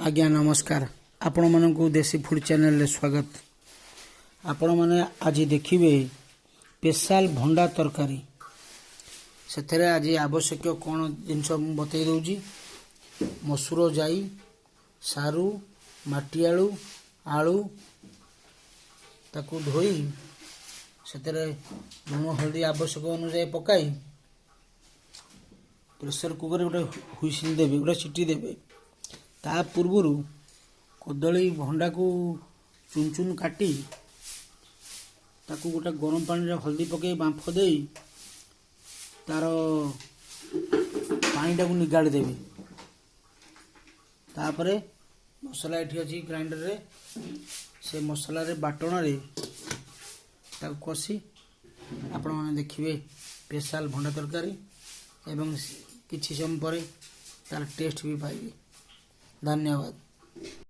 आज्ञा नमस्कार आपण मानक देसी फूड चैनल स्वागत। आपण माने आज देखिए स्पेशल भंडा तरकारी से आज आवश्यक कौन जिनस बतई दूची। मसूर जाई सारू माटिआलू आलू ताकू धोई से लुण हल्दी आवश्यक अनुसार पकाई प्रेसर कुकर गोटे हुइसिल देवे गोटे सीटी देवे। ता पूर्वर कदली भंडा को चुन चुन काटी ताकू गोटे गरम पानी हल्दी पकई बांफ दे तार पानी टाक निगाड़ी देवी। तापर मसला ये अच्छी ग्राइंडर रे से मसला रे बाटण रे ताकू कषि आपण मैंने देखिए स्पेशल भंडा तरकारी एवं किसी समय पर तार टेस्ट भी पाइबे। धन्यवाद।